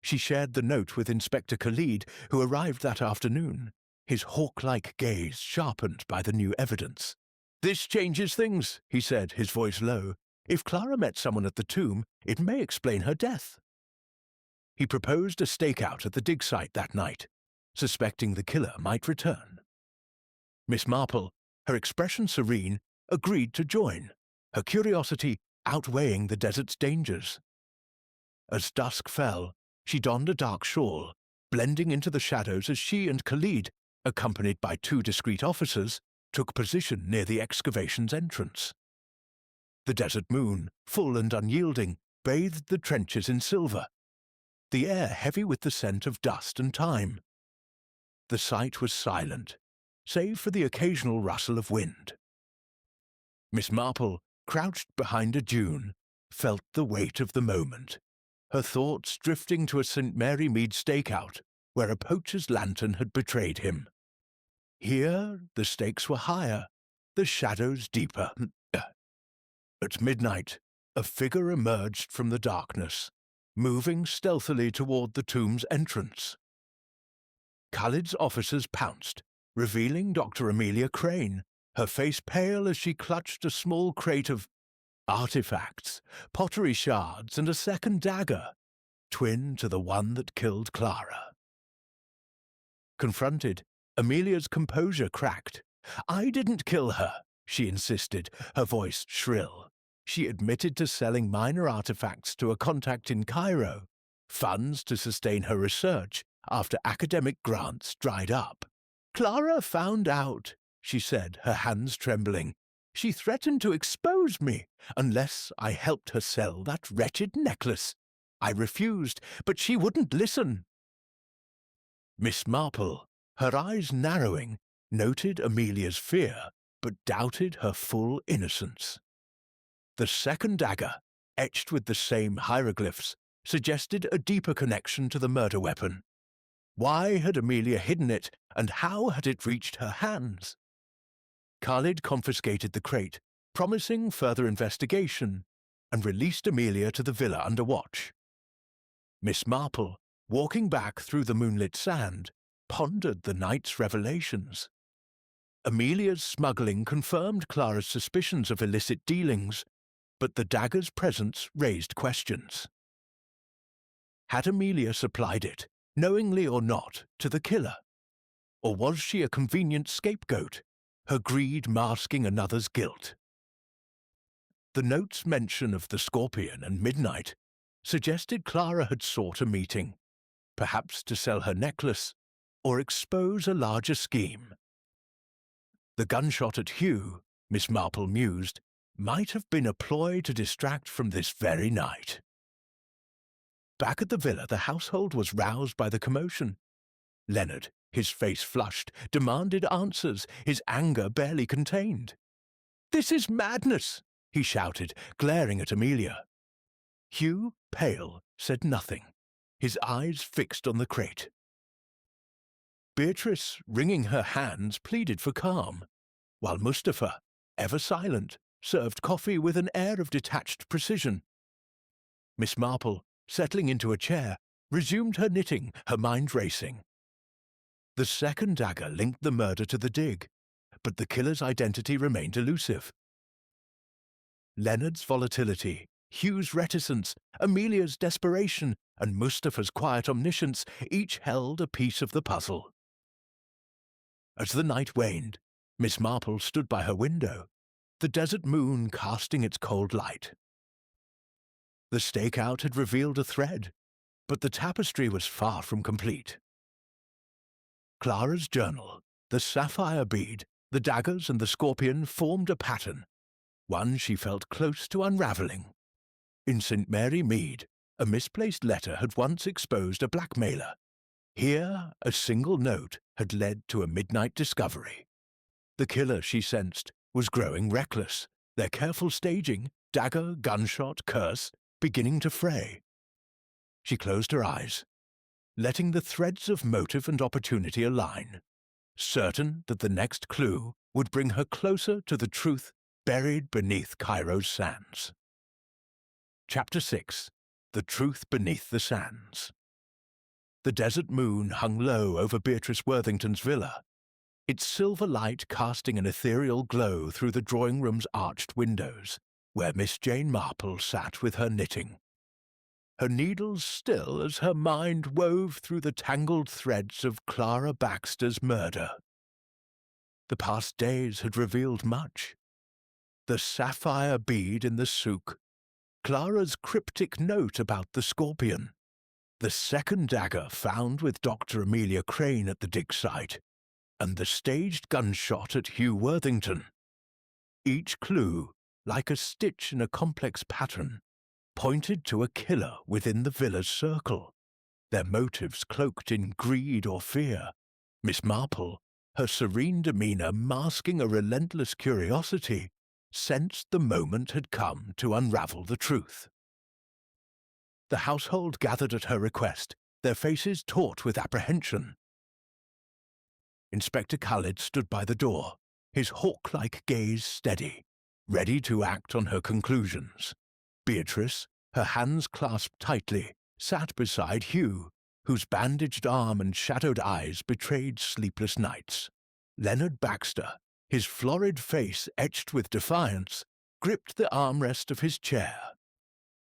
[SPEAKER 1] She shared the note with Inspector Khalid, who arrived that afternoon, his hawk-like gaze sharpened by the new evidence. "This changes things," he said, his voice low. "If Clara met someone at the tomb, it may explain her death." He proposed a stakeout at the dig site that night, suspecting the killer might return. Miss Marple, her expression serene, agreed to join, her curiosity outweighing the desert's dangers. As dusk fell, she donned a dark shawl, blending into the shadows as she and Khalid, accompanied by two discreet officers, took position near the excavation's entrance. The desert moon, full and unyielding, bathed the trenches in silver, the air heavy with the scent of dust and thyme. The site was silent, save for the occasional rustle of wind. Miss Marple, crouched behind a dune, felt the weight of the moment, her thoughts drifting to a St. Mary Mead stakeout, where a poacher's lantern had betrayed him. Here the stakes were higher, the shadows deeper. At midnight, a figure emerged from the darkness, moving stealthily toward the tomb's entrance. Khalid's officers pounced, revealing Dr. Amelia Crane, her face pale as she clutched a small crate of artifacts, pottery shards, and a second dagger, twin to the one that killed Clara. Confronted, Amelia's composure cracked. "I didn't kill her," she insisted, her voice shrill. She admitted to selling minor artifacts to a contact in Cairo, funds to sustain her research after academic grants dried up. "Clara found out," she said, her hands trembling. "She threatened to expose me unless I helped her sell that wretched necklace. I refused, but she wouldn't listen." Miss Marple, her eyes narrowing, noted Amelia's fear, but doubted her full innocence. The second dagger, etched with the same hieroglyphs, suggested a deeper connection to the murder weapon. Why had Amelia hidden it, and how had it reached her hands? Khalid confiscated the crate, promising further investigation, and released Amelia to the villa under watch. Miss Marple, walking back through the moonlit sand, pondered the night's revelations. Amelia's smuggling confirmed Clara's suspicions of illicit dealings, but the dagger's presence raised questions. Had Amelia supplied it, knowingly or not, to the killer? Or was she a convenient scapegoat, her greed masking another's guilt? The note's mention of the Scorpion and midnight suggested Clara had sought a meeting, perhaps to sell her necklace or expose a larger scheme. The gunshot at Hugh, Miss Marple mused, might have been a ploy to distract from this very night. Back at the villa, the household was roused by the commotion. Leonard, his face flushed, demanded answers, his anger barely contained. "This is madness!" he shouted, glaring at Amelia. Hugh, pale, said nothing, his eyes fixed on the crate. Beatrice, wringing her hands, pleaded for calm, while Mustafa, ever silent, served coffee with an air of detached precision. Miss Marple, settling into a chair, resumed her knitting, her mind racing. The second dagger linked the murder to the dig, but the killer's identity remained elusive. Leonard's volatility, Hugh's reticence, Amelia's desperation, and Mustafa's quiet omniscience each held a piece of the puzzle. As the night waned, Miss Marple stood by her window, the desert moon casting its cold light. The stakeout had revealed a thread, but the tapestry was far from complete. Clara's journal, the sapphire bead, the daggers and the scorpion formed a pattern, one she felt close to unravelling. In St. Mary Mead, a misplaced letter had once exposed a blackmailer. Here, a single note had led to a midnight discovery. The killer, she sensed, was growing reckless, their careful staging, dagger, gunshot, curse, beginning to fray. She closed her eyes, letting the threads of motive and opportunity align, certain that the next clue would bring her closer to the truth buried beneath Cairo's sands. Chapter 6. The Truth Beneath the Sands. The desert moon hung low over Beatrice Worthington's villa, its silver light casting an ethereal glow through the drawing-room's arched windows, where Miss Jane Marple sat with her knitting. Her needles still as her mind wove through the tangled threads of Clara Baxter's murder. The past days had revealed much. The sapphire bead in the souk, Clara's cryptic note about the scorpion, the second dagger found with Dr. Amelia Crane at the dig site, and the staged gunshot at Hugh Worthington. Each clue, like a stitch in a complex pattern, pointed to a killer within the villa's circle, their motives cloaked in greed or fear. Miss Marple, her serene demeanour masking a relentless curiosity, sensed the moment had come to unravel the truth. The household gathered at her request, their faces taut with apprehension. Inspector Khalid stood by the door, his hawk-like gaze steady, ready to act on her conclusions. Beatrice, her hands clasped tightly, sat beside Hugh, whose bandaged arm and shadowed eyes betrayed sleepless nights. Leonard Baxter, his florid face etched with defiance, gripped the armrest of his chair,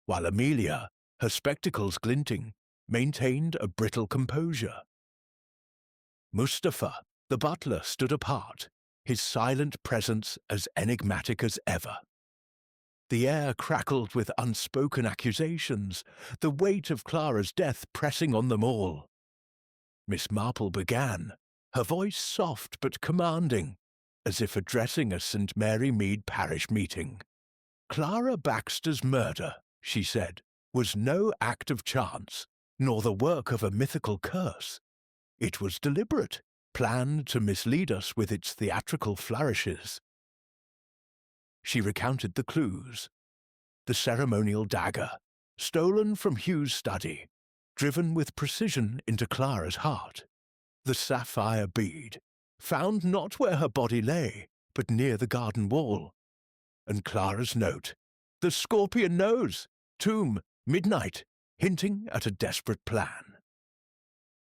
[SPEAKER 1] while Amelia, her spectacles glinting, maintained a brittle composure. Mustafa, the butler, stood apart, his silent presence as enigmatic as ever. The air crackled with unspoken accusations, the weight of Clara's death pressing on them all. Miss Marple began, her voice soft but commanding, as if addressing a St. Mary Mead parish meeting. Clara Baxter's murder, she said, was no act of chance, nor the work of a mythical curse. It was deliberate, planned to mislead us with its theatrical flourishes. She recounted the clues. The ceremonial dagger, stolen from Hugh's study, driven with precision into Clara's heart. The sapphire bead, found not where her body lay, but near the garden wall. And Clara's note, the scorpion nose, tomb, midnight, hinting at a desperate plan.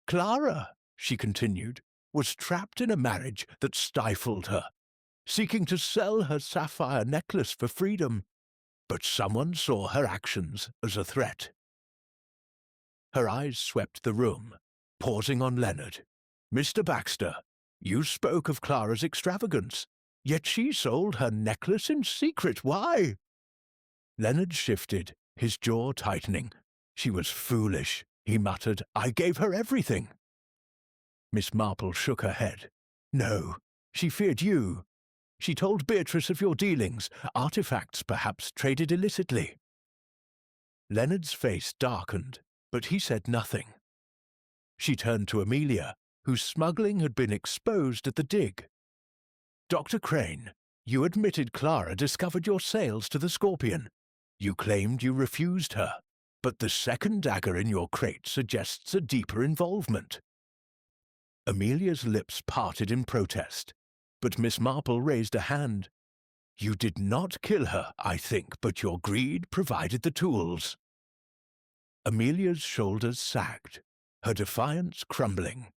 [SPEAKER 1] Clara, she continued, was trapped in a marriage that stifled her, seeking to sell her sapphire necklace for freedom, but someone saw her actions as a threat. Her eyes swept the room, pausing on Leonard. Mr. Baxter, you spoke of Clara's extravagance, yet she sold her necklace in secret. Why? Leonard shifted, his jaw tightening. She was foolish, he muttered. I gave her everything. Miss Marple shook her head. No, she feared you. She told Beatrice of your dealings, artifacts perhaps traded illicitly. Leonard's face darkened, but he said nothing. She turned to Amelia, whose smuggling had been exposed at the dig. "Dr. Crane, you admitted Clara discovered your sales to the Scorpion. You claimed you refused her, but the second dagger in your crate suggests a deeper involvement." Amelia's lips parted in protest, but Miss Marple raised a hand. "You did not kill her, I think, but your greed provided the tools." Amelia's shoulders sagged, her defiance crumbling.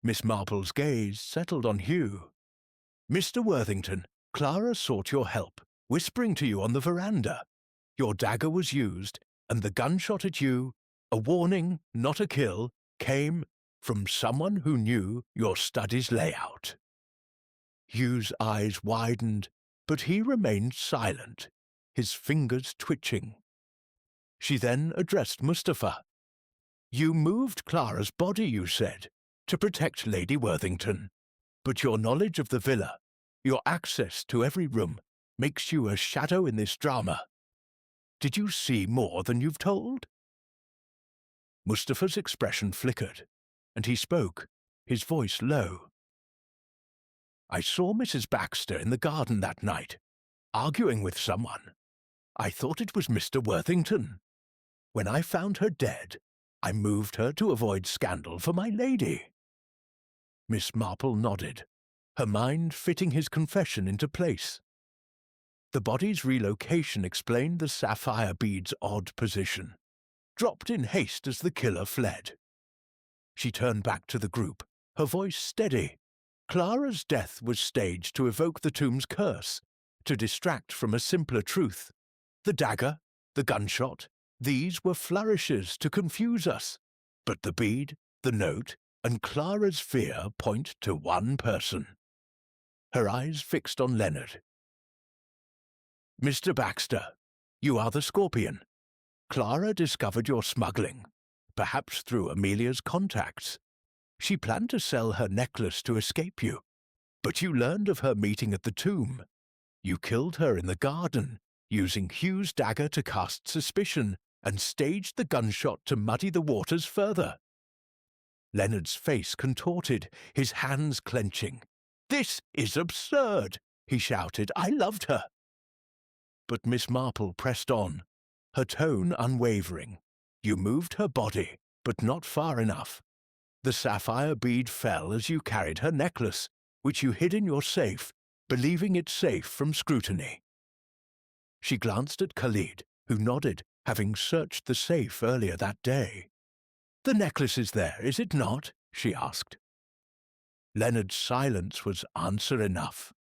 [SPEAKER 1] Miss Marple's gaze settled on Hugh. "Mr. Worthington, Clara sought your help, whispering to you on the veranda. Your dagger was used, and the gunshot at you, a warning, not a kill, came from someone who knew your study's layout." Hugh's eyes widened, but he remained silent, his fingers twitching. She then addressed Mustafa. "You moved Clara's body, you said, to protect Lady Worthington, but your knowledge of the villa, your access to every room, makes you a shadow in this drama. Did you see more than you've told?" Mustafa's expression flickered, and he spoke, his voice low. "I saw Mrs. Baxter in the garden that night, arguing with someone. I thought it was Mr. Worthington. When I found her dead, I moved her to avoid scandal for my lady." Miss Marple nodded, her mind fitting his confession into place. The body's relocation explained the sapphire bead's odd position, dropped in haste as the killer fled. She turned back to the group, her voice steady. Clara's death was staged to evoke the tomb's curse, to distract from a simpler truth. The dagger, the gunshot, these were flourishes to confuse us. But the bead, the note, and Clara's fear point to one person. Her eyes fixed on Leonard. "Mr. Baxter, you are the Scorpion. Clara discovered your smuggling, perhaps through Amelia's contacts. She planned to sell her necklace to escape you, but you learned of her meeting at the tomb. You killed her in the garden, using Hugh's dagger to cast suspicion, and staged the gunshot to muddy the waters further." Leonard's face contorted, his hands clenching. "This is absurd!" he shouted. "I loved her." But Miss Marple pressed on, her tone unwavering. "You moved her body, but not far enough. The sapphire bead fell as you carried her necklace, which you hid in your safe, believing it safe from scrutiny." She glanced at Khalid, who nodded, having searched the safe earlier that day. "The necklace is there, is it not?" she asked. Leonard's silence was answer enough.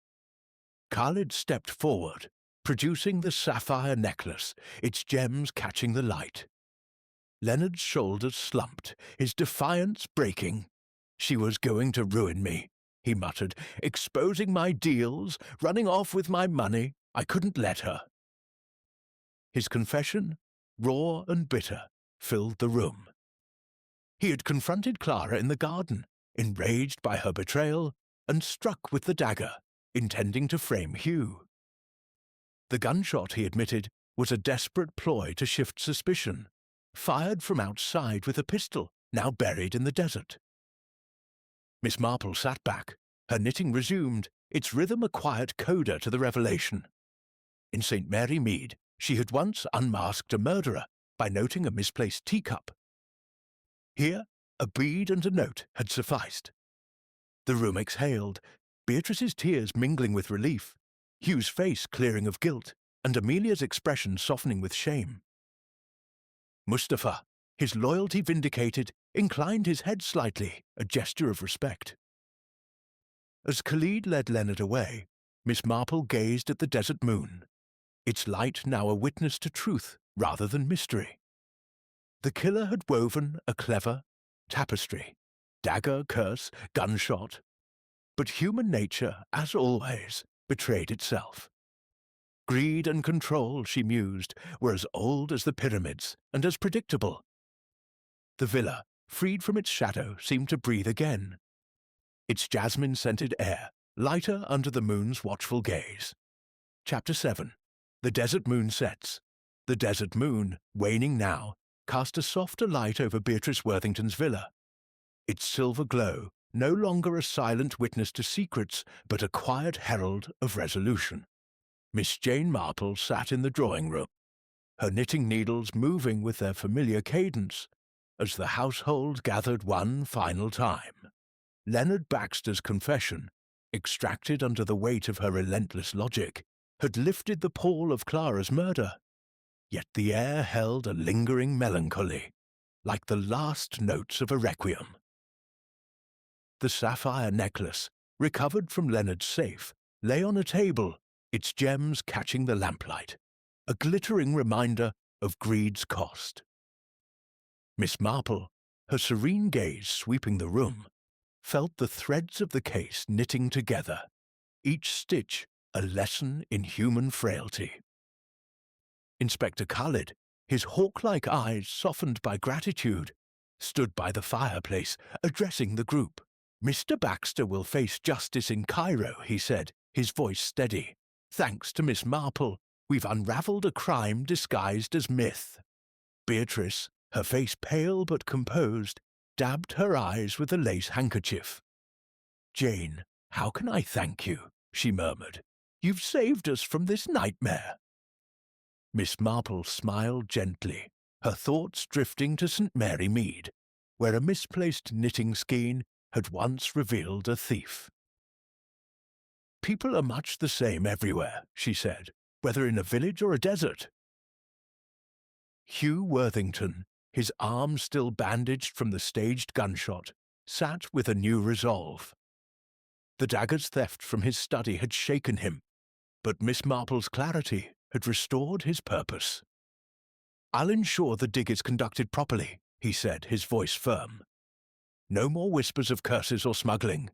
[SPEAKER 1] Khalid stepped forward, producing the sapphire necklace, its gems catching the light. Leonard's shoulders slumped, his defiance breaking. "She was going to ruin me," he muttered, "exposing my deals, running off with my money. I couldn't let her." His confession, raw and bitter, filled the room. He had confronted Clara in the garden, enraged by her betrayal, and struck with the dagger, intending to frame Hugh. The gunshot, he admitted, was a desperate ploy to shift suspicion, fired from outside with a pistol, now buried in the desert. Miss Marple sat back, her knitting resumed, its rhythm a quiet coda to the revelation. In St. Mary Mead, she had once unmasked a murderer by noting a misplaced teacup. Here, a bead and a note had sufficed. The room exhaled, Beatrice's tears mingling with relief, Hugh's face clearing of guilt, and Amelia's expression softening with shame. Mustafa, his loyalty vindicated, inclined his head slightly, a gesture of respect. As Khalid led Leonard away, Miss Marple gazed at the desert moon, its light now a witness to truth rather than mystery. The killer had woven a clever tapestry, dagger, curse, gunshot. But human nature, as always, betrayed itself. Greed and control, she mused, were as old as the pyramids and as predictable. The villa, freed from its shadow, seemed to breathe again. Its jasmine-scented air, lighter under the moon's watchful gaze. Chapter 7. The desert moon sets. The desert moon, waning now, cast a softer light over Beatrice Worthington's villa. Its silver glow, no longer a silent witness to secrets, but a quiet herald of resolution. Miss Jane Marple sat in the drawing-room, her knitting needles moving with their familiar cadence, as the household gathered one final time. Leonard Baxter's confession, extracted under the weight of her relentless logic, had lifted the pall of Clara's murder. Yet the air held a lingering melancholy, like the last notes of a requiem. The sapphire necklace, recovered from Leonard's safe, lay on a table, its gems catching the lamplight, a glittering reminder of greed's cost. Miss Marple, her serene gaze sweeping the room, felt the threads of the case knitting together, each stitch a lesson in human frailty. Inspector Khalid, his hawk-like eyes softened by gratitude, stood by the fireplace, addressing the group. "Mr. Baxter will face justice in Cairo," he said, his voice steady. "Thanks to Miss Marple, we've unraveled a crime disguised as myth." Beatrice, her face pale but composed, dabbed her eyes with a lace handkerchief. "Jane, how can I thank you?" she murmured. "You've saved us from this nightmare." Miss Marple smiled gently, her thoughts drifting to St. Mary Mead, where a misplaced knitting skein had once revealed a thief. "People are much the same everywhere," she said, "whether in a village or a desert." Hugh Worthington, his arm still bandaged from the staged gunshot, sat with a new resolve. The dagger's theft from his study had shaken him, but Miss Marple's clarity had restored his purpose. "I'll ensure the dig is conducted properly," he said, his voice firm. "No more whispers of curses or smuggling.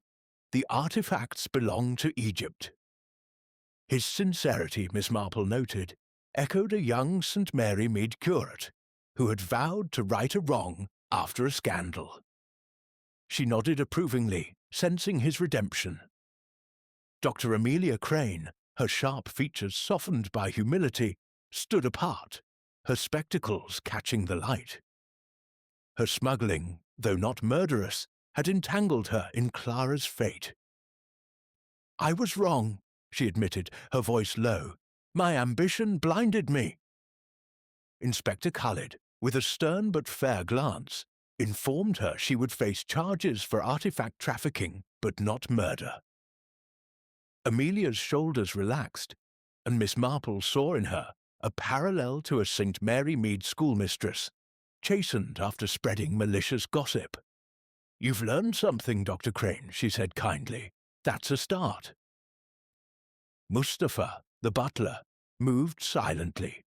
[SPEAKER 1] The artifacts belong to Egypt." His sincerity, Miss Marple noted, echoed a young St. Mary Mead curate who had vowed to right a wrong after a scandal. She nodded approvingly, sensing his redemption. Dr. Amelia Crane, her sharp features softened by humility, stood apart, her spectacles catching the light. Her smuggling, though not murderous, had entangled her in Clara's fate. "I was wrong," she admitted, her voice low. "My ambition blinded me." Inspector Khalid, with a stern but fair glance, informed her she would face charges for artifact trafficking, but not murder. Amelia's shoulders relaxed, and Miss Marple saw in her a parallel to a St. Mary Mead schoolmistress, chastened after spreading malicious gossip. "You've learned something, Dr. Crane," she said kindly. "That's a start." Mustafa, the butler, moved silently,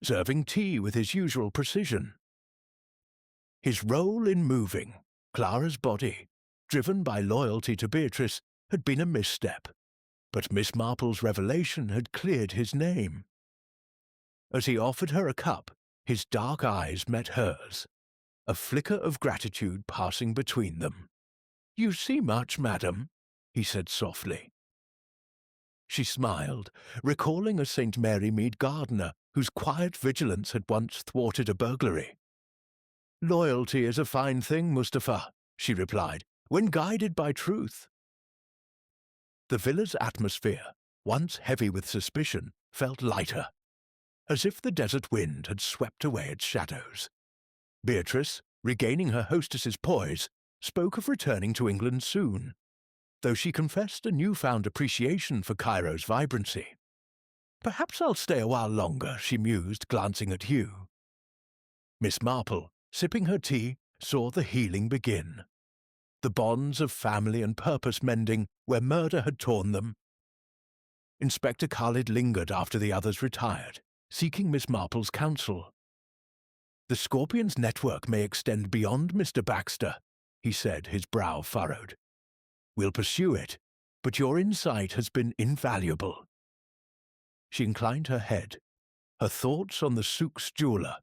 [SPEAKER 1] serving tea with his usual precision. His role in moving Clara's body, driven by loyalty to Beatrice, had been a misstep, but Miss Marple's revelation had cleared his name. As he offered her a cup, his dark eyes met hers, a flicker of gratitude passing between them. "You see much, madam," he said softly. She smiled, recalling a St. Mary Mead gardener whose quiet vigilance had once thwarted a burglary. "Loyalty is a fine thing, Mustafa," she replied, "when guided by truth." The villa's atmosphere, once heavy with suspicion, felt lighter, as if the desert wind had swept away its shadows. Beatrice, regaining her hostess's poise, spoke of returning to England soon, though she confessed a newfound appreciation for Cairo's vibrancy. "Perhaps I'll stay a while longer," she mused, glancing at Hugh. Miss Marple, sipping her tea, saw the healing begin. The bonds of family and purpose mending where murder had torn them. Inspector Khalid lingered after the others retired, seeking Miss Marple's counsel. "The Scorpion's network may extend beyond Mr. Baxter," he said, his brow furrowed. "We'll pursue it, but your insight has been invaluable." She inclined her head, her thoughts on the souk's jeweler,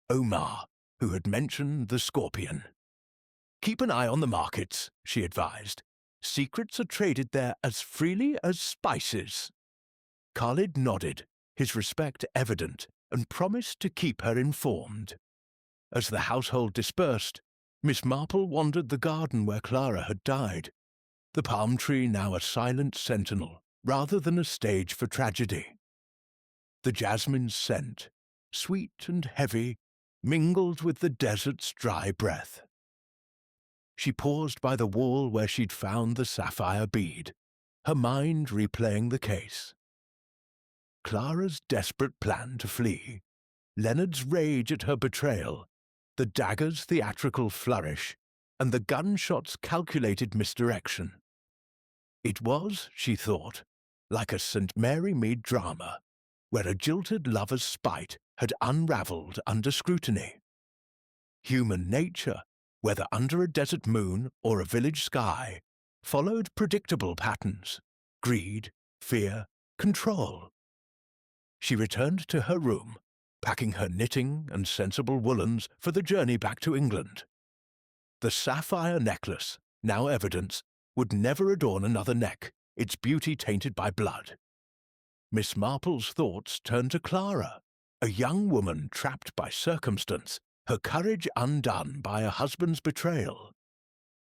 [SPEAKER 1] Omar, who had mentioned the Scorpion. "Keep an eye on the markets," she advised. "Secrets are traded there as freely as spices." Khalid nodded, his respect evident, and promised to keep her informed. As the household dispersed, Miss Marple wandered the garden where Clara had died, the palm tree now a silent sentinel rather than a stage for tragedy. The jasmine's scent, sweet and heavy, mingled with the desert's dry breath. She paused by the wall where she'd found the sapphire bead, her mind replaying the case. Clara's desperate plan to flee, Leonard's rage at her betrayal, the dagger's theatrical flourish, and the gunshot's calculated misdirection. It was, she thought, like a St. Mary Mead drama, where a jilted lover's spite had unravelled under scrutiny. Human nature, whether under a desert moon or a village sky, followed predictable patterns: greed, fear, control. She returned to her room, packing her knitting and sensible woolens for the journey back to England. The sapphire necklace, now evidence, would never adorn another neck, its beauty tainted by blood. Miss Marple's thoughts turned to Clara, a young woman trapped by circumstance, her courage undone by a husband's betrayal.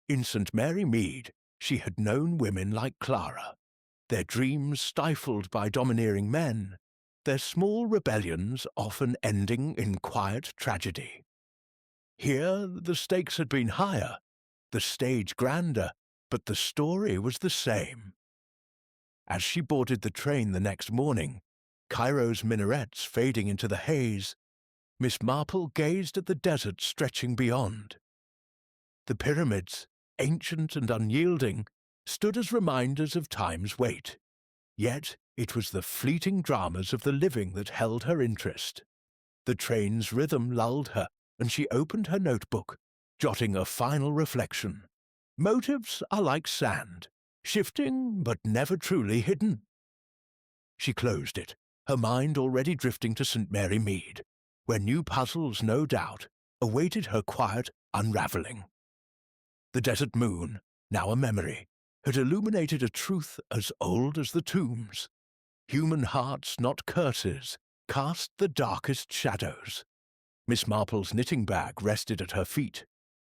[SPEAKER 1] In St. Mary Mead, she had known women like Clara, their dreams stifled by domineering men, their small rebellions often ending in quiet tragedy. Here the stakes had been higher, the stage grander, but the story was the same. As she boarded the train the next morning, Cairo's minarets fading into the haze, Miss Marple gazed at the desert stretching beyond. The pyramids, ancient and unyielding, stood as reminders of time's weight. Yet it was the fleeting dramas of the living that held her interest. The train's rhythm lulled her, and she opened her notebook, jotting a final reflection. Motives are like sand, shifting but never truly hidden. She closed it, her mind already drifting to St. Mary Mead, where new puzzles, no doubt, awaited her quiet unravelling. The desert moon, now a memory, had illuminated a truth as old as the tombs. Human hearts, not curses, cast the darkest shadows. Miss Marple's knitting bag rested at her feet,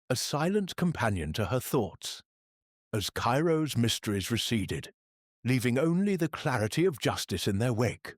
[SPEAKER 1] a silent companion to her thoughts, as Cairo's mysteries receded, leaving only the clarity of justice in their wake.